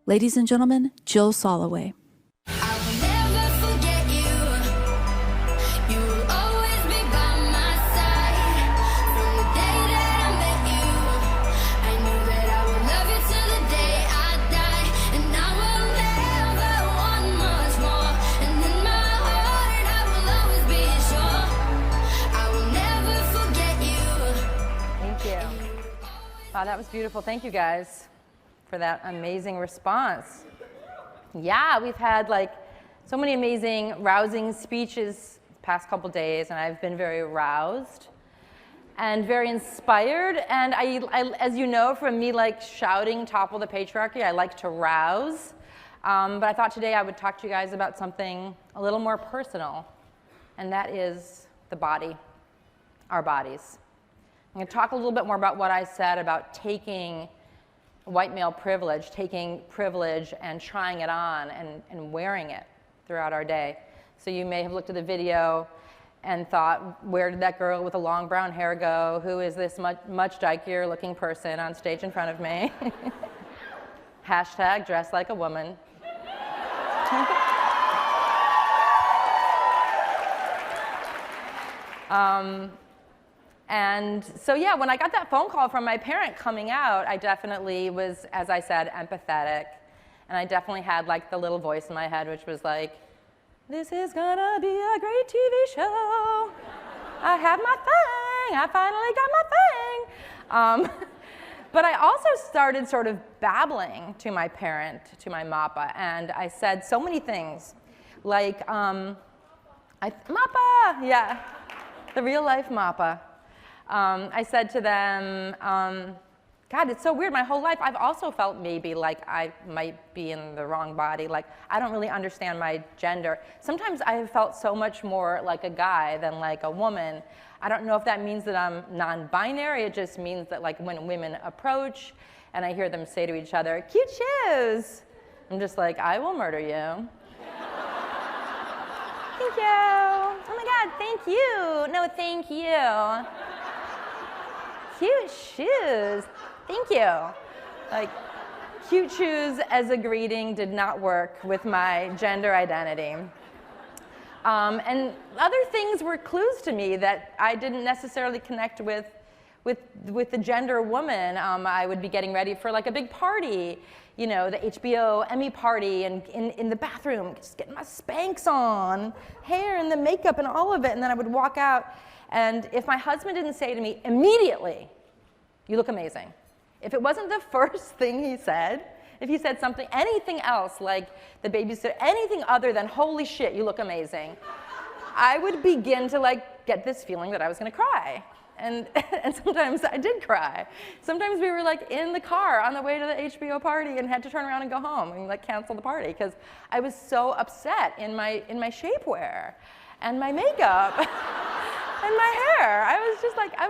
Ladies and gentlemen, Jill Soloway. I will never forget you. You will always be by my side. From the day that I met you, I knew that I would love you till the day I die. And I will never want much more. And in my heart, I will always be sure. I will never forget you. Thank you. Wow, that was beautiful. Thank you guys for that amazing response. Yeah, we've had like so many amazing, rousing speeches the past couple days, and I've been very roused and very inspired. And I, as you know from me like shouting topple the patriarchy, I like to rouse. But I thought today I would talk to you guys about something a little more personal, and that is the body, our bodies. I'm going to talk a little bit more about what I said about taking white male privilege, taking privilege and trying it on and wearing it throughout our day. So you may have looked at the video and thought, where did that girl with the long brown hair go? Who is this much dykier looking person on stage in front of me? Hashtag dress like a woman. And so, yeah, when I got that phone call from my parent coming out, I definitely was, as I said, empathetic. And I definitely had like the little voice in my head, which was like, this is gonna be a great TV show. I have my thing. I finally got my thing. But I also started sort of babbling to my parent, to my Mappa, and I said so many things. Like, Mappa, yeah, the real life Mappa. I said to them, God, it's so weird. My whole life, I've also felt maybe like I might be in the wrong body. Like, I don't really understand my gender. Sometimes I have felt so much more like a guy than like a woman. I don't know if that means that I'm non-binary. It just means that like when women approach and I hear them say to each other, cute shoes, I'm just like, I will murder you. Thank you. Oh my God, thank you. No, thank you. Cute shoes. Thank you. Like, cute shoes as a greeting did not work with my gender identity. And other things were clues to me that I didn't necessarily connect with the gender woman. I would be getting ready for like a big party, you know, the HBO Emmy party, and in the bathroom, just getting my Spanx on, hair and the makeup and all of it, and then I would walk out, and if my husband didn't say to me immediately, you look amazing. If it wasn't the first thing he said, if he said something, anything else, like the babysitter, anything other than, holy shit, you look amazing, I would begin to like get this feeling that I was gonna cry. And sometimes I did cry. Sometimes we were like in the car on the way to the HBO party and had to turn around and go home and like cancel the party because I was so upset in my shapewear and my makeup and my hair. I was just like, I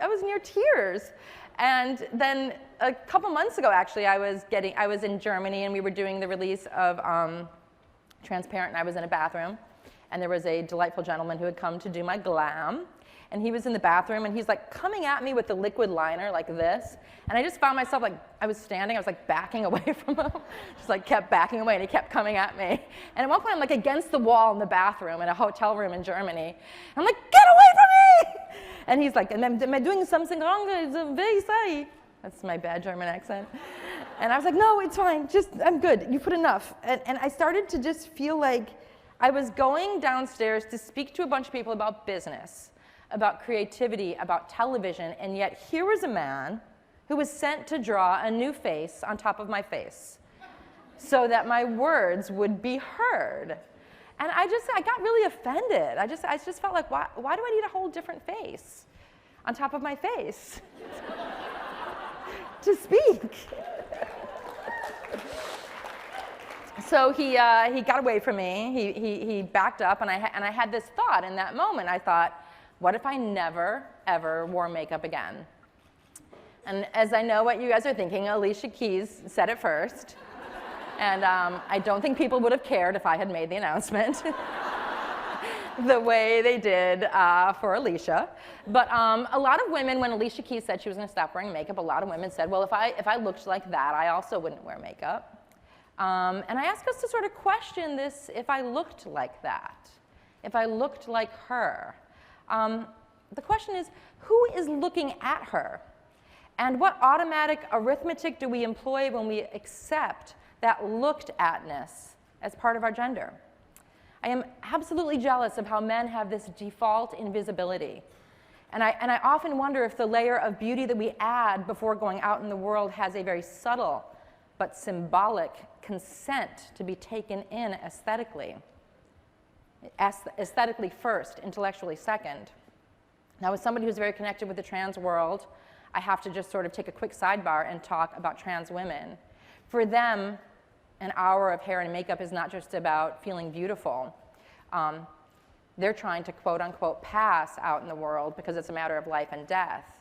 was near tears. And then a couple months ago, actually, I was in Germany and we were doing the release of Transparent, and I was in a bathroom, and there was a delightful gentleman who had come to do my glam. And he was in the bathroom, and he's like coming at me with the liquid liner like this. And I just found myself like, I was standing, I was like backing away from him. Just like kept backing away, and he kept coming at me. And at one point, I'm like against the wall in the bathroom in a hotel room in Germany. And I'm like, get away from me! And he's like, am I doing something wrong? It's very sorry. That's my bad German accent. And I was like, no, it's fine, just, I'm good, you put enough. And I started to just feel like I was going downstairs to speak to a bunch of people about business, about creativity, about television, and yet here was a man who was sent to draw a new face on top of my face so that my words would be heard. And I got really offended. I just felt like, why do I need a whole different face on top of my face to speak? So he got away from me. He backed up, and I had this thought in that moment. I thought, what if I never, ever wore makeup again? And as I know what you guys are thinking, Alicia Keys said it first. And I don't think people would have cared if I had made the announcement the way they did for Alicia. But a lot of women, when Alicia Keys said she was going to stop wearing makeup, a lot of women said, well, if I looked like that, I also wouldn't wear makeup. And I ask us to sort of question this if I looked like that, if I looked like her. The question is, who is looking at her? And what automatic arithmetic do we employ when we accept that looked atness as part of our gender? I am absolutely jealous of how men have this default invisibility. And I often wonder if the layer of beauty that we add before going out in the world has a very subtle but symbolic consent to be taken in aesthetically. Aesthetically first, intellectually second. Now, as somebody who's very connected with the trans world, I have to just sort of take a quick sidebar and talk about trans women. For them, an hour of hair and makeup is not just about feeling beautiful. They're trying to quote unquote pass out in the world because it's a matter of life and death.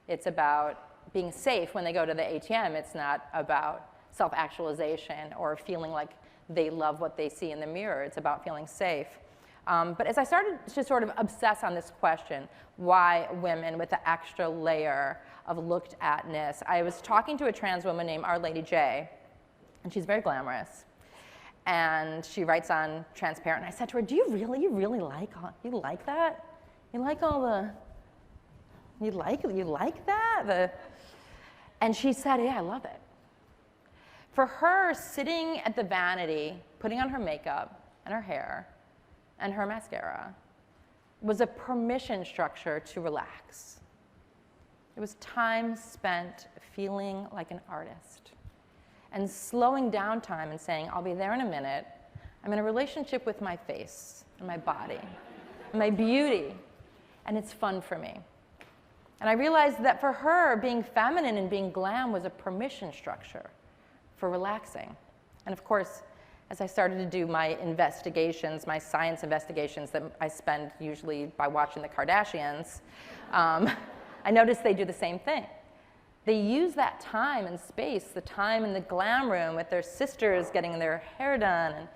It's about being safe when they go to the ATM. It's not about self-actualization or feeling like they love what they see in the mirror. It's about feeling safe. But as I started to sort of obsess on this question, why women with the extra layer of looked atness, I was talking to a trans woman named Our Lady J, and she's very glamorous. And she writes on Transparent, and I said to her, you really like that? You like all the, you like that? And she said, yeah, I love it. For her, sitting at the vanity, putting on her makeup and her hair and her mascara was a permission structure to relax. It was time spent feeling like an artist and slowing down time and saying, I'll be there in a minute. I'm in a relationship with my face and my body and my beauty, and it's fun for me. And I realized that for her, being feminine and being glam was a permission structure for relaxing. And of course, as I started to do my investigations, my science investigations that I spend usually by watching the Kardashians, I noticed they do the same thing. They use that time and space, the time in the glam room with their sisters getting their hair done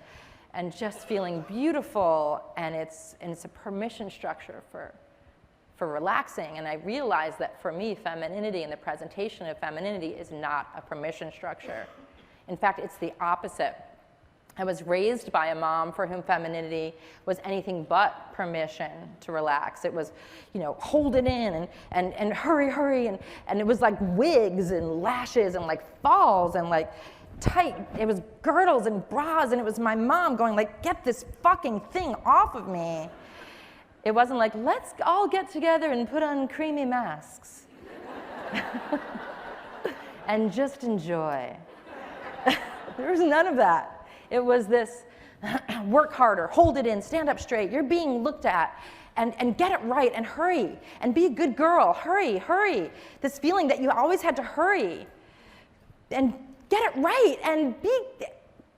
and just feeling beautiful, and it's a permission structure for relaxing. And I realized that for me, femininity and the presentation of femininity is not a permission structure. In fact, it's the opposite. I was raised by a mom for whom femininity was anything but permission to relax. It was, hold it in and hurry, and it was like wigs and lashes and like falls and like tight. It was girdles and bras, and it was my mom going like, get this fucking thing off of me. It wasn't like, let's all get together and put on creamy masks and just enjoy. There was none of that. It was this work harder, hold it in, stand up straight, you're being looked at, and get it right, and hurry, and be a good girl, hurry. This feeling that you always had to hurry, and get it right, and be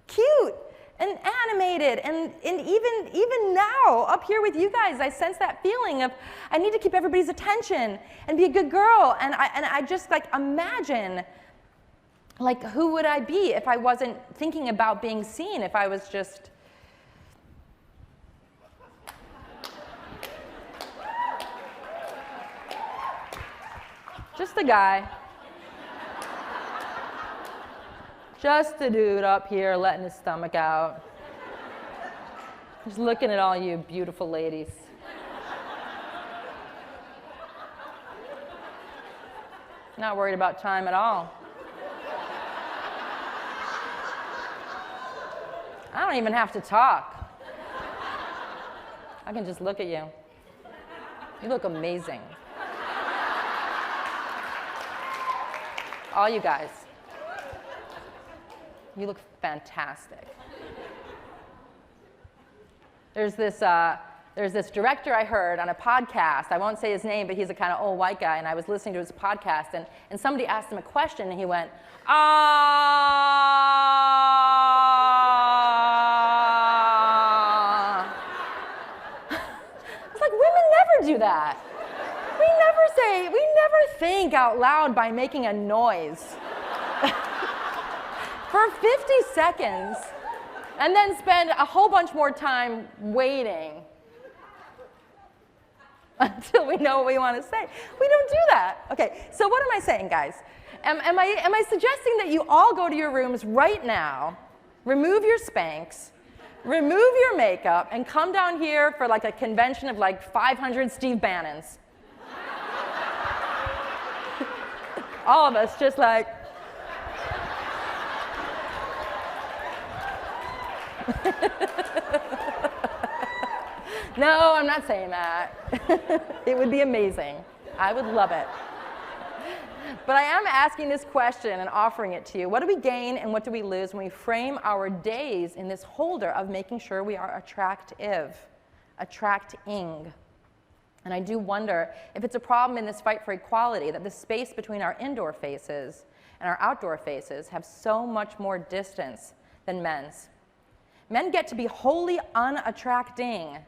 cute, and animated, and even now, up here with you guys, I sense that feeling of, I need to keep everybody's attention, and be a good girl, and I just like imagine, like, who would I be if I wasn't thinking about being seen, if I was just a guy. Just a dude up here letting his stomach out. Just looking at all you beautiful ladies. Not worried about time at all. I don't even have to talk. I can just look at you. You look amazing. All you guys. You look fantastic. There's this director I heard on a podcast. I won't say his name, but he's a kind of old white guy, and I was listening to his podcast, and somebody asked him a question, and he went, do that. We never think out loud by making a noise for 50 seconds and then spend a whole bunch more time waiting until we know what we want to say. We don't do that. Okay, so what am I saying, guys? Am I suggesting that you all go to your rooms right now remove your Spanx, remove your makeup, and come down here for like a convention of like 500 Steve Bannons. All of us just like, no, I'm not saying that. It would be amazing. I would love it. But I am asking this question and offering it to you. What do we gain and what do we lose when we frame our days in this holder of making sure we are attractive, attracting? And I do wonder if it's a problem in this fight for equality, that the space between our indoor faces and our outdoor faces have so much more distance than men's. Men get to be wholly unattracting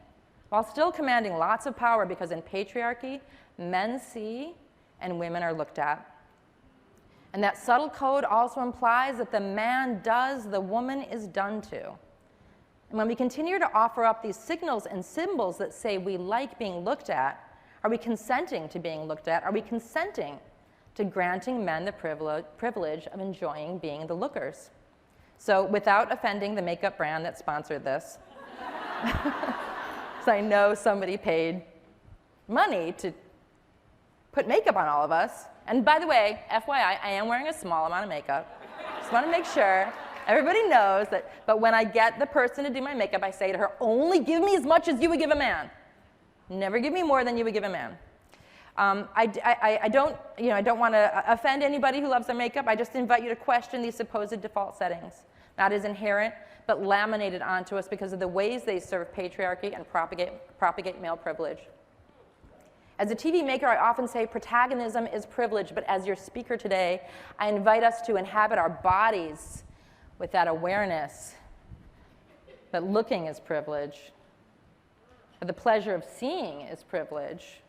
while still commanding lots of power, because in patriarchy, men see and women are looked at. And that subtle code also implies that the man does, the woman is done to. And when we continue to offer up these signals and symbols that say we like being looked at, are we consenting to being looked at? Are we consenting to granting men the privilege of enjoying being the lookers? So without offending the makeup brand that sponsored this, because I know somebody paid money to put makeup on all of us. And by the way, FYI, I am wearing a small amount of makeup. Just want to make sure everybody knows that. But when I get the person to do my makeup, I say to her, only give me as much as you would give a man. Never give me more than you would give a man. I don't want to offend anybody who loves their makeup. I just invite you to question these supposed default settings. Not as inherent, but laminated onto us because of the ways they serve patriarchy and propagate male privilege. As a TV maker, I often say protagonism is privilege, but as your speaker today, I invite us to inhabit our bodies with that awareness that looking is privilege, that the pleasure of seeing is privilege,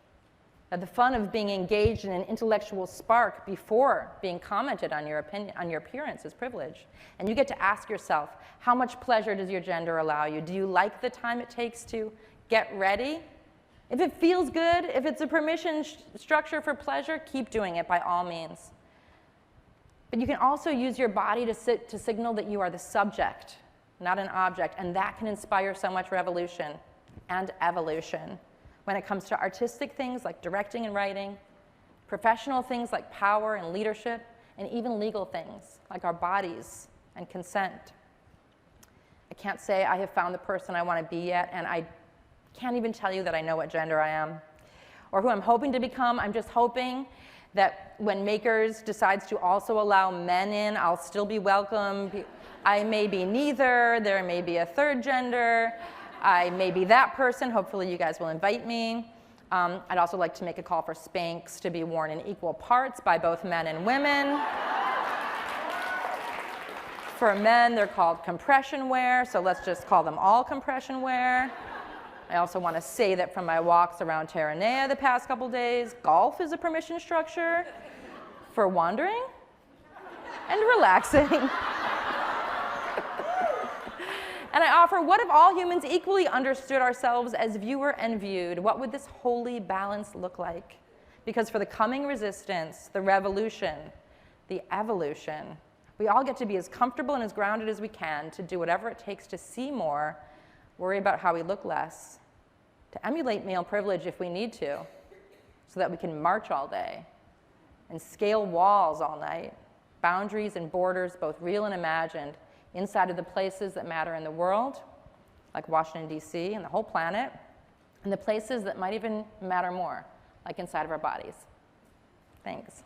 that the fun of being engaged in an intellectual spark before being commented on your opinion, on your appearance is privilege. And you get to ask yourself, how much pleasure does your gender allow you? Do you like the time it takes to get ready? If it feels good, if it's a permission structure for pleasure, keep doing it by all means. But you can also use your body to signal that you are the subject, not an object, and that can inspire so much revolution and evolution when it comes to artistic things like directing and writing, professional things like power and leadership, and even legal things like our bodies and consent. I can't say I have found the person I want to be yet, and I can't even tell you that I know what gender I am or who I'm hoping to become. I'm just hoping that when Makers decides to also allow men in, I'll still be welcome. I may be neither. There may be a third gender. I may be that person. Hopefully you guys will invite me. I'd also like to make a call for Spanx to be worn in equal parts by both men and women. For men, they're called compression wear, so let's just call them all compression wear. I also want to say that from my walks around Terranea the past couple days, golf is a permission structure for wandering and relaxing. And I offer, what if all humans equally understood ourselves as viewer and viewed? What would this holy balance look like? Because for the coming resistance, the revolution, the evolution, we all get to be as comfortable and as grounded as we can to do whatever it takes to see more, worry about how we look less, to emulate male privilege if we need to, so that we can march all day and scale walls all night, boundaries and borders, both real and imagined, inside of the places that matter in the world, like Washington, D.C., and the whole planet, and the places that might even matter more, like inside of our bodies. Thanks.